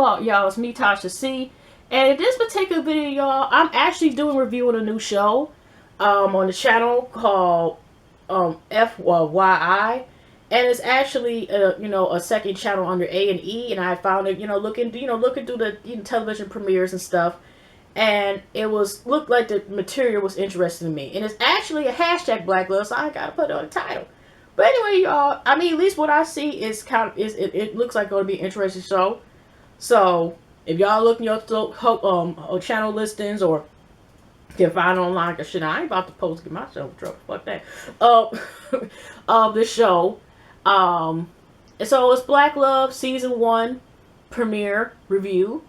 up, y'all? It's me, Tasha C. And in this particular video, y'all, I'm actually doing a review on a new show on the channel called FYI. And it's actually, a second channel under A&E. And I found it, looking through the television premieres and stuff. And it looked like the material was interesting to me. And it's actually a hashtag Black Love, so I gotta put it on the title. But anyway, y'all, I mean, at least what I see is it looks like going to be an interesting show. So if y'all look in your channel listings or can find online, cause shit, I ain't about to post get myself in trouble. Fuck that. Of the show. And so it's Black Love season 1 premiere review.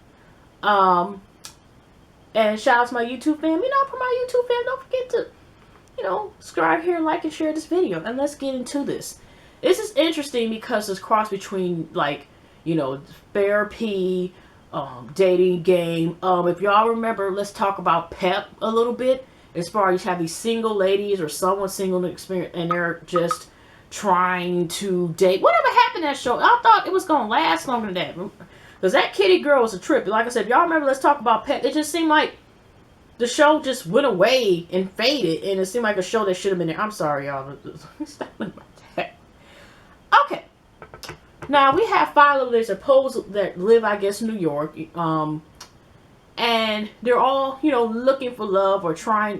And shout out to my YouTube fam. For my YouTube fam, don't forget to subscribe here, like, and share this video. And let's get into this. This is interesting because it's cross between, therapy, dating game. If y'all remember, let's talk about PEP a little bit. As far as you have these single ladies or someone single experience, and they're just trying to date. Whatever happened to that show? I thought it was going to last longer than that. Because that kitty girl was a trip. Like I said, if y'all remember, let's talk about PEP. It just seemed like the show just went away and faded, and it seemed like a show that should have been there. I'm sorry, y'all. Okay. Now, we have 5 of these that live, I guess, in New York. And they're all, looking for love or trying,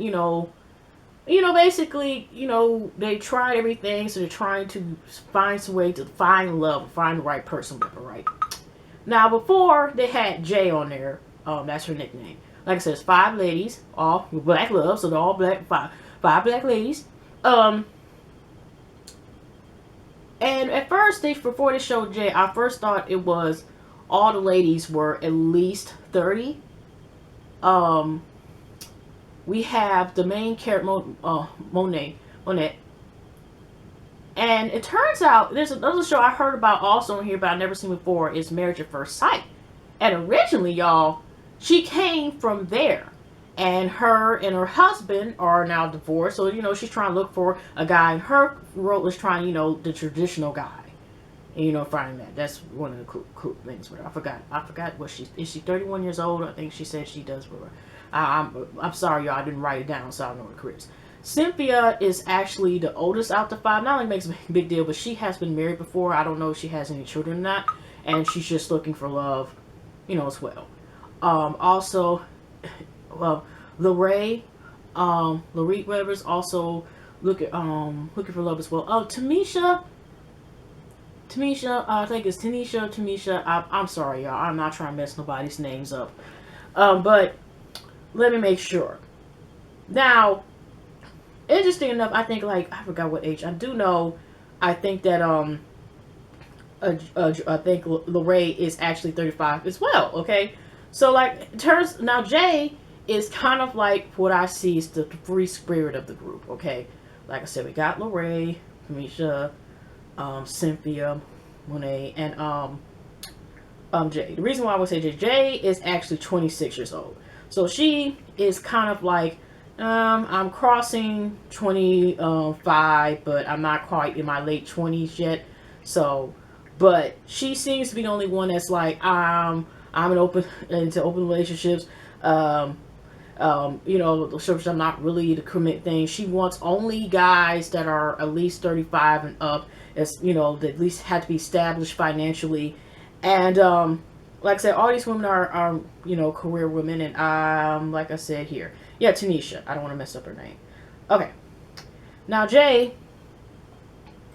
basically, they tried everything, so they're trying to find some way to find love, find the right person, right? Now, before, they had Jay on there. That's her nickname. Like I said, it's 5 ladies, all Black Love, so they're all black, five black ladies. And at first, before they showed Jay, I first thought it was all the ladies were at least 30. We have the main character, Monet. And it turns out, there's another show I heard about also in here, but I've never seen before, is Marriage at First Sight. And originally, y'all, she came from there. And her and her husband are now divorced. So, she's trying to look for a guy. And her role is trying, the traditional guy. And, finding that. That's one of the cool things. But I forgot what is she 31 years old? I think she said she does. I'm sorry, y'all. I didn't write it down, so I don't know what it is. Cynthia is actually the oldest out the 5. Not only makes a big deal, but she has been married before. I don't know if she has any children or not. And she's just looking for love, as well. Also, well, Lorraine, whatever, is also looking for love as well. Oh, Tamisha, I think it's Tamisha. I'm sorry, y'all. I'm not trying to mess nobody's names up. But let me make sure. Now, interesting enough, I think, I forgot what age. I do know, I think that, I think Lorraine is actually 35 as well, okay? So, now Jay is kind of like what I see is the free spirit of the group, okay? Like I said, we got Lorraine, Kamisha, Cynthia, Monet, and Jay. The reason why I would say Jay is actually 26 years old. So she is kind of like, I'm crossing 25, but I'm not quite in my late 20s yet. So, but she seems to be the only one that's like, I'm into open relationships. So I'm not really the commit thing. She wants only guys that are at least 35 and up, as that at least have to be established financially. And like I said, all these women are career women, and like I said here, yeah, Tanisha. I don't want to mess up her name. Okay, now Jay,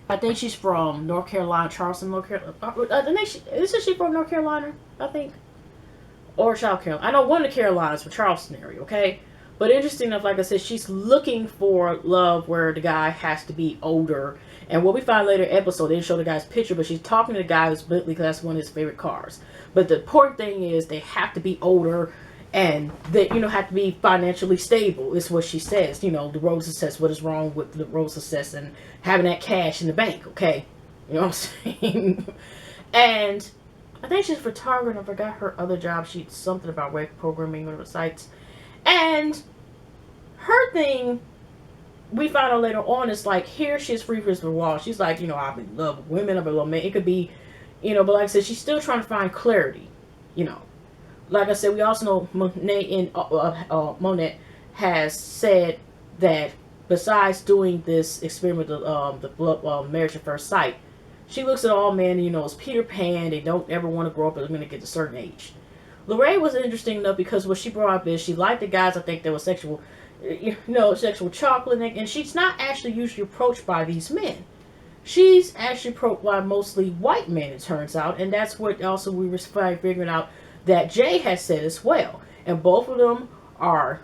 I think she's from North Carolina, Charleston, North Carolina. Isn't she from North Carolina? I think. Or South Carolina. I know one of the Carolinas for Charleston area, okay? But interesting enough, like I said, she's looking for love where the guy has to be older. And what we find later episode, they didn't show the guy's picture, but she's talking to the guy who's Bentley because that's one of his favorite cars. But the important thing is they have to be older and they, have to be financially stable, is what she says. The road to success, what is wrong with the road to success and having that cash in the bank, okay? You know what I'm saying? And I think she's a photographer, and I forgot her other job. She's something about web programming on the sites. And her thing, we find out later on, is like, here she's free for the wall. She's like, I'm in love with women, I'm in love with men. It could be, but like I said, she's still trying to find clarity. you know. Like I said, we also know Monet has said that besides doing this experiment, marriage at first sight, she looks at all men, as Peter Pan. They don't ever want to grow up, but they're going to get to a certain age. Lorraine was interesting enough because what she brought up is she liked the guys. I think that were sexual chocolate, and she's not actually usually approached by these men. She's actually approached by mostly white men, it turns out, and that's what also we were figuring out that Jay has said as well. And both of them are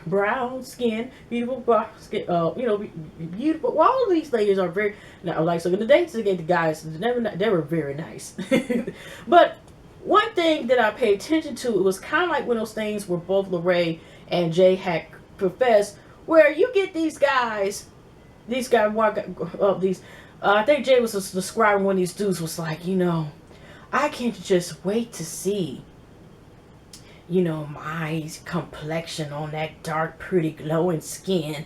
brown skin, beautiful brown skin, beautiful. Well, all of these ladies are very, now, like, so in the dates they gave the guys, they were very nice. But one thing that I paid attention to, it was kind of like one of those things where both Lorraine and Jay had professed, where you get these guys, I think Jay was just describing one of these dudes was like, I can't just wait to see, my complexion on that dark, pretty, glowing skin.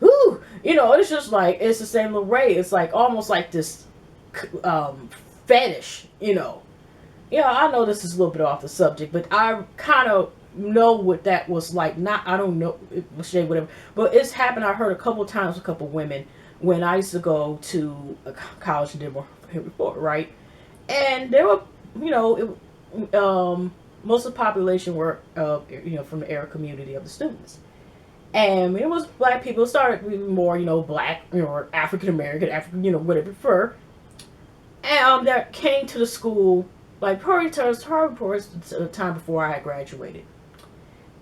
Ooh, it's just like, it's the same Lorraine. It's like almost like this fetish, Yeah, I know this is a little bit off the subject, but I kind of know what that was like. Not, I don't know, whatever. But it's happened, I heard a couple times with a couple women when I used to go to a college in Denver, right? And there were, most of the population were, from the Arab community of the students. And it was black people. It started more, black, or African American, whatever you prefer. And that came to the school, like, probably the time before I had graduated.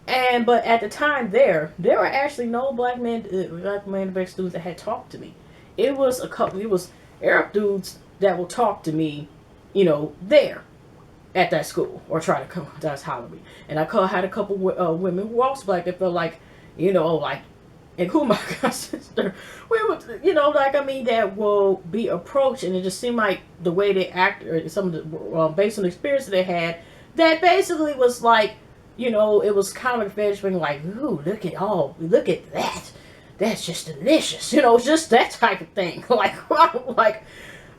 But at the time there were actually no black students that had talked to me. It was Arab dudes that will talk to me, there at that school, or try to come, that's holler me. And I had a couple women who also black that felt like, and who my god sister, we would, that will be approached, and it just seemed like the way they act, or some of the, based on the experience that they had, that basically was like, it was kind of a fetish thing, like, ooh, look at that. That's just delicious. Just that type of thing. Like,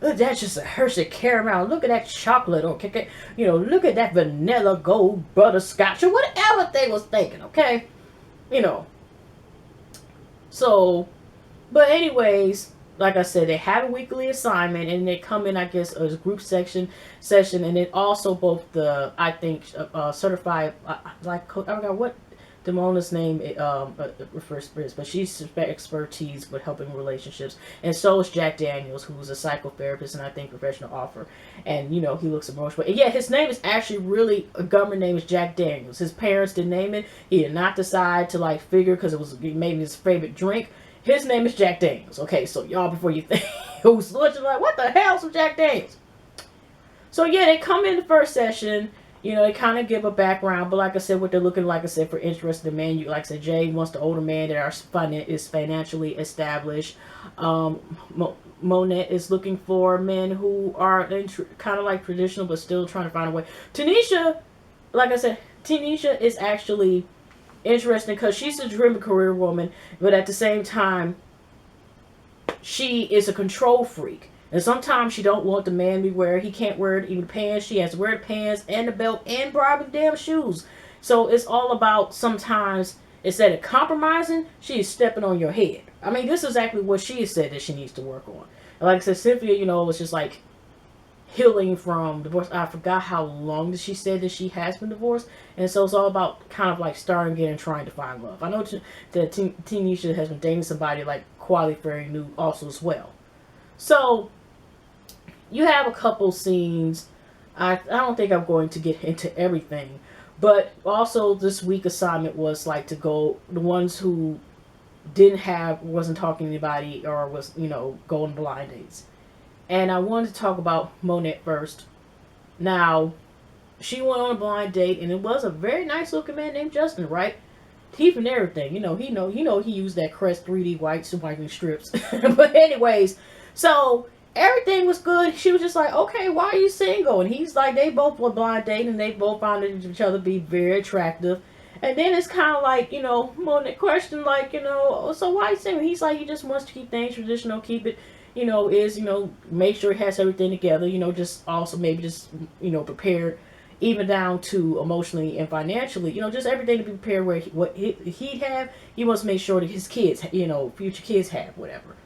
that's just a Hershey caramel. Look at that chocolate. Or, look at that vanilla gold butterscotch. Or whatever they was thinking, okay? So, but anyways, like I said, they have a weekly assignment, and they come in, I guess, as a group session, and then also both the, I think, certified, I forgot what Damona's name refers to this, but she's expertise with helping relationships, and so is Jack Daniels, who's a psychotherapist and I think professional author, and he looks emotional. And yeah, his name is actually really, a government name is Jack Daniels. His parents didn't name it. He did not decide to figure because it was maybe his favorite drink. His name is Jack Daniels. Okay, so y'all, before you think who's looking like, what the hell's with Jack Daniels? So yeah, they come in the first session. They kind of give a background, but like I said, what they're looking, like I said, for interested men. Like I said, Jay wants the older man that is financially established. Monet is looking for men who are kind of like traditional, but still trying to find a way. Tanisha, like I said, is actually interesting because she's a dreamy career woman, but at the same time, she is a control freak. And sometimes she don't want the man to wear. He can't wear even pants. She has to wear the pants and the belt and bribe the damn shoes. So it's all about, sometimes instead of compromising, she's stepping on your head. I mean, this is exactly what she has said that she needs to work on. And like I said, Cynthia, was just like healing from divorce. I forgot how long that she said that she has been divorced. And so it's all about kind of like starting again and trying to find love. I know that Tanisha has been dating somebody like Quality Fairy New also as well. So you have a couple scenes. I don't think I'm going to get into everything, but also this week assignment was like to go, the ones who wasn't talking to anybody, or was, going blind dates. And I wanted to talk about Monet first. Now, she went on a blind date, and it was a very nice looking man named Justin, right? Teeth and everything, he used that Crest 3D whitening strips. But anyways, so everything was good. She was just like, okay, why are you single? And he's like, they both were blind dating, and they both found each other to be very attractive. And then it's kind of like, Monet question, like, so why are you single? He's like, he just wants to keep things traditional, keep it, make sure he has everything together, just also maybe just, prepared even down to emotionally and financially, just everything to be prepared where what he'd have, he wants to make sure that his kids, future kids have whatever.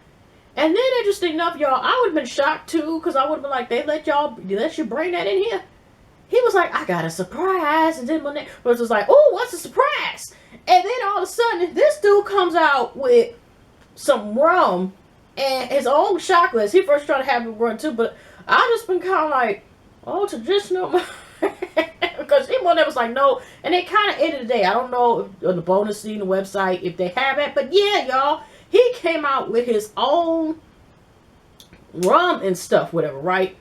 And then, interesting enough, y'all, I would have been shocked too, because I would have been like, they let you bring that in here? He was like, I got a surprise. And then Monet was like, oh, what's a surprise? And then all of a sudden, this dude comes out with some rum and his own chocolates. He first tried to have it run too, but I just been kind of like, oh, traditional. Because Monet was like, no. And it kind of ended the day. I don't know on the bonus scene, the website, if they have it. But yeah, y'all, he came out with his own rum and stuff, whatever, right?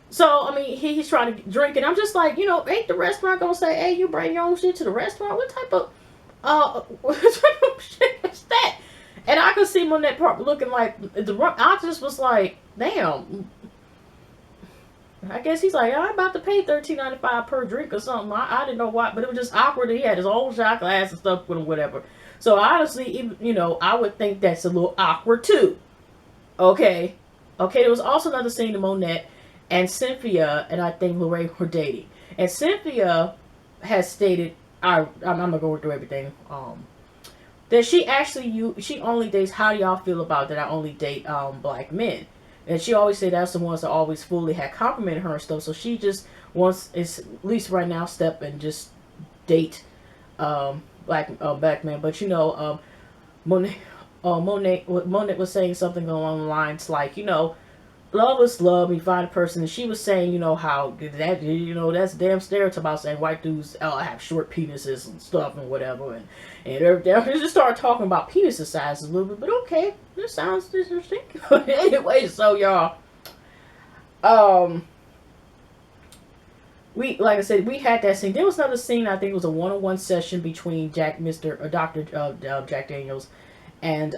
So, I mean, he's trying to drink it. I'm just like, ain't the restaurant going to say, hey, you bring your own shit to the restaurant? What type of shit is that? And I could see him on that part looking like, I just was like, damn. I guess he's like, I'm about to pay $13.95 per drink or something. I didn't know why, but it was just awkward that he had his own shot glass and stuff with him, whatever. So, honestly, even, I would think that's a little awkward, too. Okay, there was also another scene of Monet and Cynthia, and I think Lorraine were dating. And Cynthia has stated, I'm not going through everything, that she only dates, how do y'all feel about that I only date black men? And she always said that's the ones that always fully had complimented her and stuff. So she just wants, at least right now, step and just date black men. But Monet was saying something along the lines like, love is love. You find a person, and she was saying, how that, that's a damn stereotype about saying white dudes have short penises and stuff and whatever, and everything. We just started talking about penis sizes a little bit, but okay, this sounds interesting. Anyway, so y'all, like I said, we had that scene. There was another scene. I think it was a one-on-one session between Dr. Jack Daniels and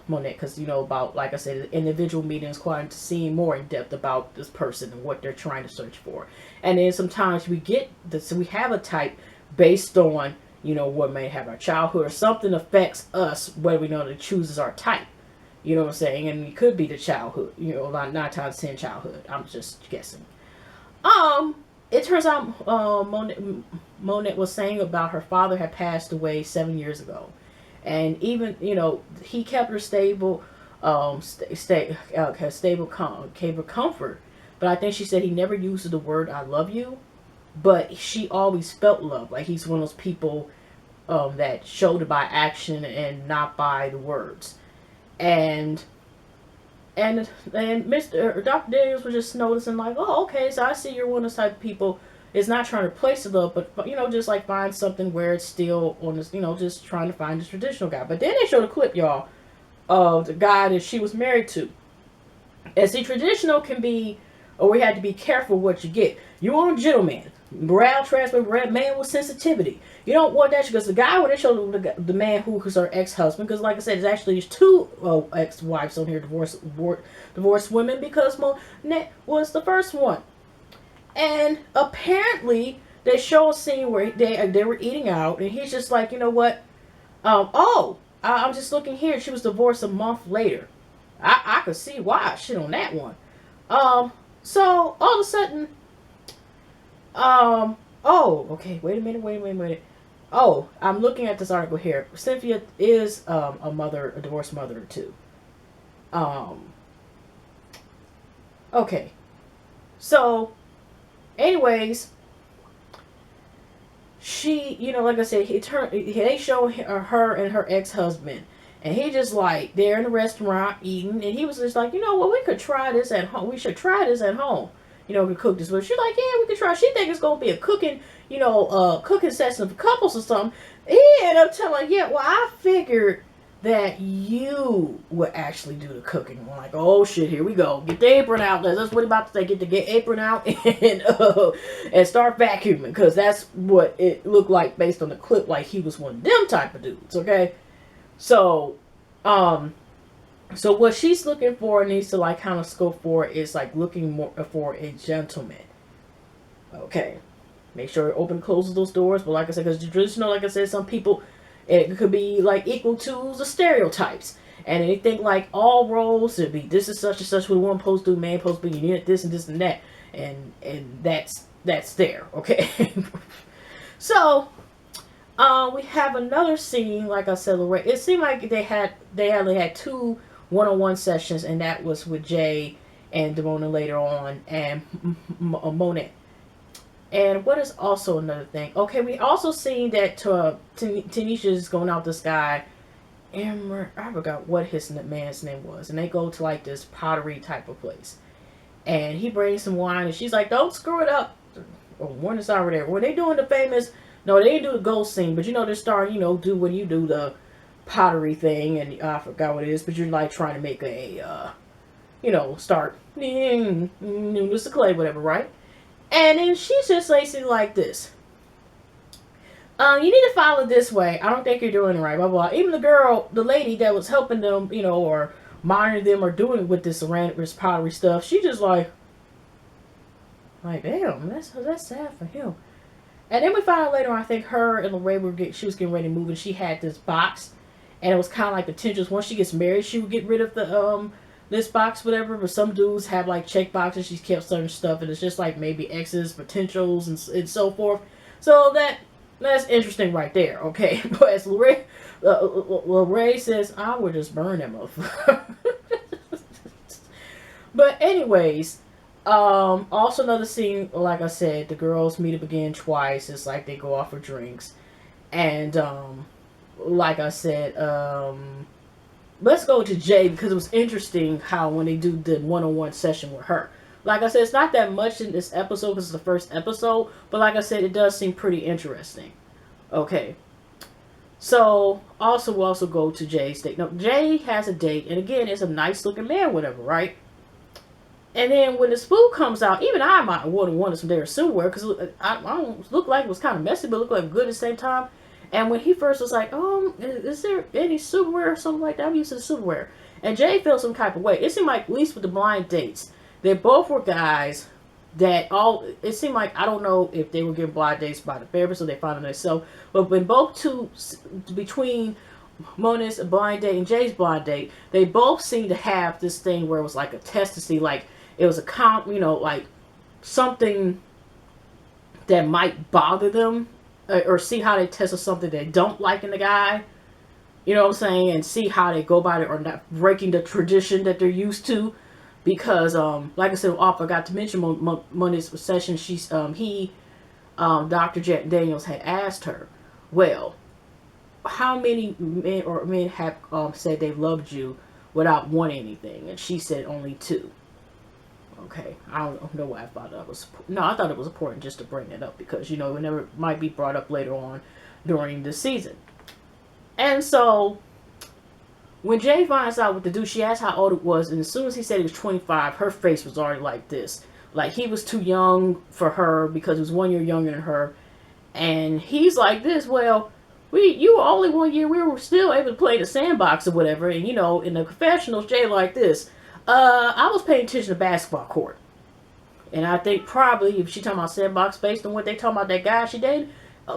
Monet, because about, like I said, individual meetings, quite seeing more in depth about this person and what they're trying to search for. And then sometimes we have a type based on what may have our childhood, or something affects us whether we know that chooses our type. You know what I'm saying? And it could be the childhood. About 9 times 10 childhood. I'm just guessing. It turns out Monet was saying about her father had passed away 7 years ago. And even, he kept her stable, stable comfort. But I think she said he never used the word "I love you," but she always felt love. Like he's one of those people that showed it by action and not by the words. And Dr. Daniels was just noticing like, oh, okay, so I see you're one of those type of people. It's not trying to replace the love, but just like find something where it's still on this, just trying to find this traditional guy. But then they showed a clip, y'all, of the guy that she was married to. And see, traditional can be, or we had to be careful what you get. You want a gentleman, morale transfer, man with sensitivity. You don't want that, because the guy, when they showed the man who was her ex-husband, because like I said, there's 2 ex-wives on here, divorced women, because Monet was the first one. And apparently, they show a scene where they were eating out, and he's just like, you know what? I'm just looking here. She was divorced a month later. I could see why. Shit on that one. So all of a sudden, okay. Wait a minute. Oh, I'm looking at this article here. Cynthia is a divorced mother too. Okay. So. Anyways, she, like I said, they show her and her ex-husband, and he just like, they're in a restaurant eating, and he was just like, we could try this at home. We should try this at home. We cook this. But she's like, yeah, we could try. She think it's going to be a cooking, cooking session for couples or something. He ended up telling, yeah, well, I figured that you would actually do the cooking. I'm like, oh shit, here we go. Get the apron out. That's what he's about to say. Get the apron out and start vacuuming, because that's what it looked like based on the clip. Like he was one of them type of dudes. Okay, so what she's looking for, needs to like kind of scope for, is like looking more for a gentleman. Okay, make sure it open closes those doors. But like I said, because traditional, like I said, some people, it could be like equal to the stereotypes. And they think like all roles should be, this is such and such what one supposed to do, man supposed to be, you need this and this and that. And that's there, okay? So, we have another scene, like I said, Lorraine. It seemed like they only had two one-on-one sessions, and that was with Jay and Damona later on, and Monet. And what is also another thing? Okay, we also seen that Tanisha is going out with this guy, and I forgot what his man's name was, and they go to like this pottery type of place, and he brings some wine, and she's like, "Don't screw it up." Oh, one is already there. When they doing the famous, no, they didn't do the gold scene, but they're starting, do when you do the pottery thing, and I forgot what it is, but you're like trying to make a, start, this is clay, whatever, right? And then she's just like this. You need to follow this way. I don't think you're doing it right, blah, blah. Even the lady that was helping them, or monitoring them or doing with this pottery stuff, she just like, damn, that's sad for him. And then we found out later on, I think her and Lorraine she was getting ready to move, and she had this box, and it was kind of like the potentials. Once she gets married, she would get rid of the this box, whatever. But some dudes have like check boxes. She's kept certain stuff, and it's just like maybe exes, potentials, and so forth. So that's interesting right there. Okay, but as Lorraine says, I would just burn them up. But anyways. Also another scene, like I said, the girls meet up again twice. It's like they go off for drinks. And, like I said, let's go to Jay, because it was interesting how when they do the one-on-one session with her. Like I said, it's not that much in this episode because it's the first episode, but like I said, it does seem pretty interesting. Okay. So, we'll also go to Jay's date. Now, Jay has a date, and again, it's a nice-looking man, whatever, right? And then when the spook comes out, even I might have wanted some their silverware, because I don't look like it was kind of messy, but looked like good at the same time. And when he first was like, is there any silverware or something like that? I'm used to the silverware. And Jay felt some type of way. It seemed like, at least with the blind dates, they both were guys that it seemed like, I don't know if they were given blind dates by the therapist or they found it themselves, but when between Monet's blind date and Jay's blind date, they both seemed to have this thing where it was like a test to see, like, it was like something that might bother them, or see how they test something they don't like in the guy. You know what I'm saying? And see how they go about it, or not breaking the tradition that they're used to. Because, like I said, I forgot to mention Monday's session, Dr. Jack Daniels had asked her, well, how many men have said they loved you without wanting anything? And she said only 2. Okay, I don't know why I thought that was... No, I thought it was important just to bring it up because, it never might be brought up later on during the season. And so, when Jay finds out what to do, she asked how old it was, and as soon as he said he was 25, her face was already like this. Like, he was too young for her because he was 1 year younger than her. And he's like this, well, you were only 1 year, we were still able to play the sandbox or whatever, and, in the confessionals, Jay like this. I was paying attention to basketball court. And I think probably, if she talking about sandbox based on what they talking about that guy she dated,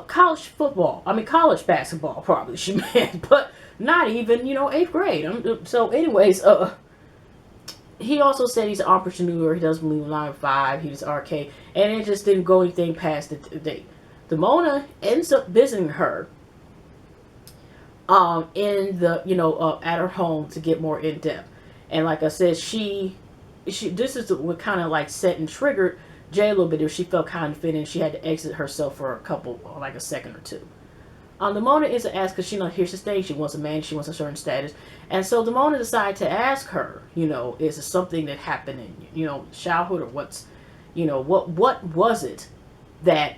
college basketball probably she meant. But not even, 8th grade. So anyways, he also said he's an entrepreneur. He doesn't believe in 9 to 5. He was arcade. And it just didn't go anything past the date. Damona ends up visiting her in the, at her home to get more in-depth. And like I said, this is what kind of like set and triggered Jay a little bit. If she felt kind of fitting, she had to exit herself for a second or two. Damona is asked because here's the thing. She wants a man. She wants a certain status. And so Damona decided to ask her, is it something that happened in, childhood, or what was it that,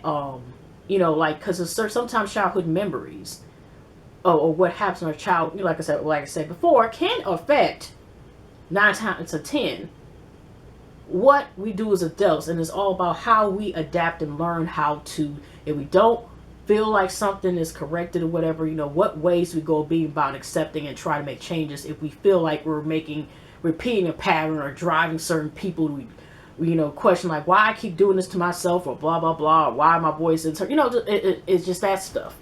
because there's sometimes childhood memories or what happens in a child, like I said before, can affect 9 times out of 10 what we do as adults. And it's all about how we adapt and learn how to, if we don't feel like something is corrected or whatever, what ways we go about accepting and try to make changes. If we feel like we're repeating a pattern or driving certain people, we question like, why I keep doing this to myself, or blah blah blah, or why my voice is it's just that stuff.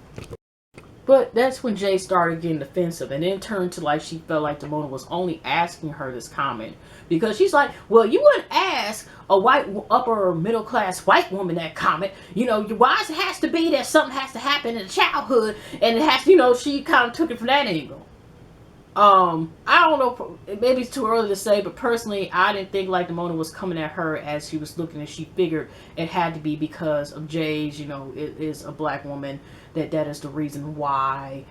But that's when Jay started getting defensive, and then turned to like she felt like Damona was only asking her this comment because she's like, well, you wouldn't ask a white upper middle class white woman that comment. Why it has to be that something has to happen in childhood, and it has, she kind of took it from that angle. I don't know, maybe it's too early to say, but personally, I didn't think like Damona was coming at her as she was looking, and she figured it had to be because of Jay's, it is a black woman, that is the reason why,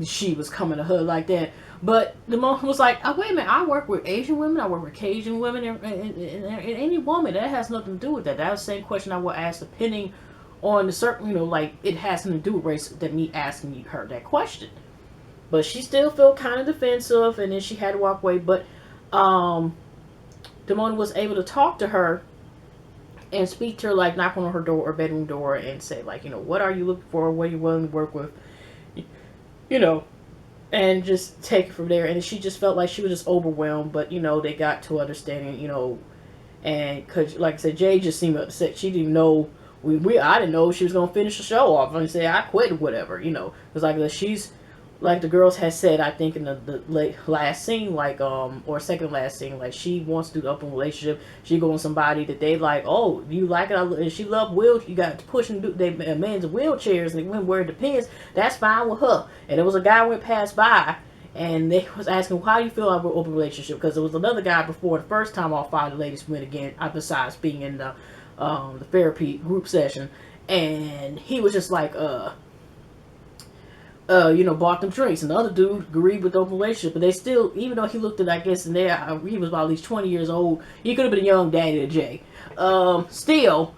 she was coming to her like that. But Damona was like, oh, wait a minute, I work with Asian women, I work with Cajun women, and any woman, that has nothing to do with that. That was the same question I would ask depending on the certain, like, it has nothing to do with race, than me asking her that question. But she still felt kind of defensive, and then she had to walk away. But Damona was able to talk to her and speak to her, like knock on her door or bedroom door and say, like, what are you looking for? What are you willing to work with? And just take it from there. And she just felt like she was just overwhelmed. But, they got to understanding, and because, like I said, Jay just seemed upset. She didn't even know. I didn't know she was going to finish the show off and say, I quit or whatever, Because, like, she's... Like the girls had said, I think in the last scene, like, or second last scene, like, she wants to do open relationship. She go with somebody that they like, oh, you like it? And she love you got to push and do, they men's wheelchairs, and they went where it depends. That's fine with her. And there was a guy went past by, and they was asking, how do you feel about open relationship? Because there was another guy before the first time all five of the ladies went again, besides being in the therapy group session, and he was just like, bought them drinks, and the other dude agreed with the open relationship, but they still, even though he looked at, I guess, and there, he was about at least 20 years old, he could have been a young daddy to Jay. Still,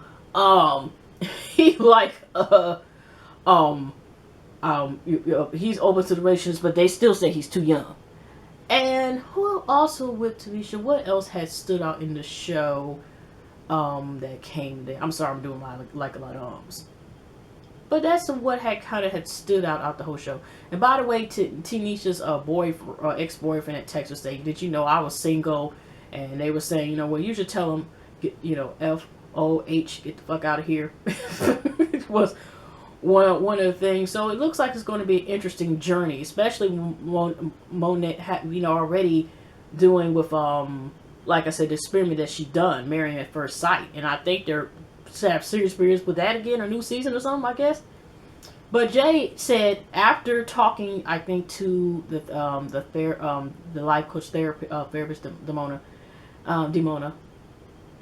he like, he's open to the relationships, but they still say he's too young. And who also with Tamisha, what else had stood out in the show, that came there? I'm sorry, I'm doing like a lot of arms. But that's what had stood out the whole show. And by the way, Tanisha's ex-boyfriend at Texas State, did you know I was single? And they were saying, well, you should tell him, FOH, get the fuck out of here. It was one of the things. So it looks like it's going to be an interesting journey, especially Monet, already doing with, like I said, the experiment that she done, Marrying at First Sight. And I think they're have serious experience with that again, a new season or something, I guess. But Jay said after talking, I think, to the life coach therapist Damona,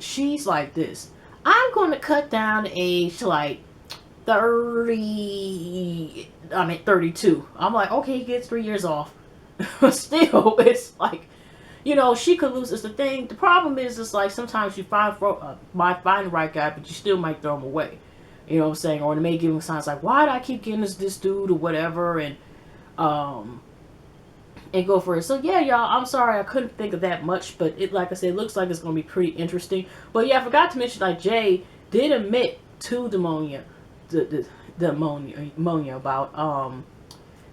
she's like this. I'm going to cut down the age to like 32. I'm like, okay, he gets 3 years off. But still, it's like, she could lose. It's the thing. The problem is, it's like sometimes you might find the right guy, but you still might throw him away. You know what I'm saying? Or they may give him signs like, why do I keep getting this dude or whatever, and go for it. So yeah, y'all, I'm sorry I couldn't think of that much, but it, like I said, it looks like it's going to be pretty interesting. But yeah, I forgot to mention, like, Jay did admit to Damona about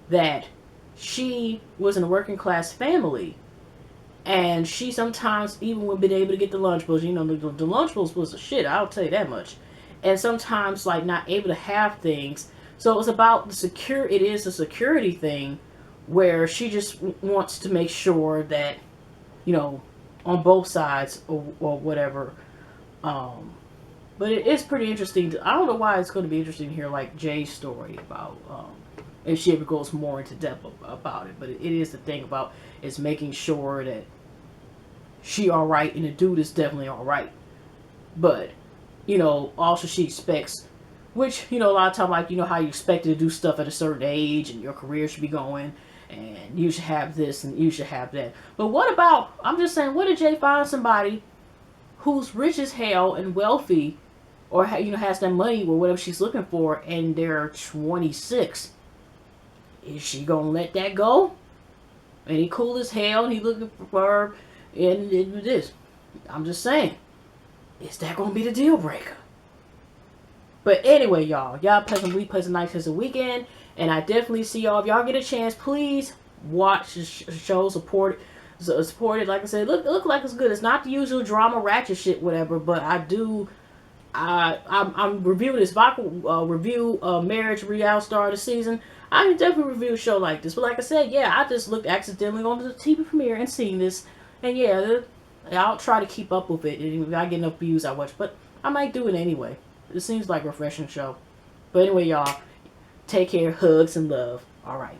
that she was in a working class family. And she sometimes even would been able to get the Lunchables. The Lunchables was a shit, I'll tell you that much. And sometimes, like, not able to have things. So it was about it is a security thing where she just wants to make sure that, on both sides or whatever. But it is pretty interesting. I don't know why it's going to be interesting to hear, like, Jay's story about, if she ever goes more into depth about it. But it is the thing about, is making sure that she alright and the dude is definitely alright. But, also she expects, which, a lot of time, like, how you expect to do stuff at a certain age and your career should be going, and you should have this and you should have that. But what about, I'm just saying, what if Jay finds somebody who's rich as hell and wealthy, or, has that money or whatever she's looking for, and they're 26? Is she gonna let that go? And he cool as hell, and he looking for her, and this. I'm just saying, is that gonna be the deal breaker? But anyway, y'all pleasant week, pleasant night, pleasant weekend, and I definitely see y'all. If y'all get a chance, please watch the show, support it. Like I said, look like it's good. It's not the usual drama, ratchet shit, whatever. But I'm reviewing this review Marriage Reality Star this season. I can definitely review a show like this. But like I said, yeah, I just looked accidentally on the TV premiere and seen this. And yeah, I'll try to keep up with it. And if I get enough views, I watch. But I might do it anyway. It seems like a refreshing show. But anyway, y'all, take care, hugs, and love. All right.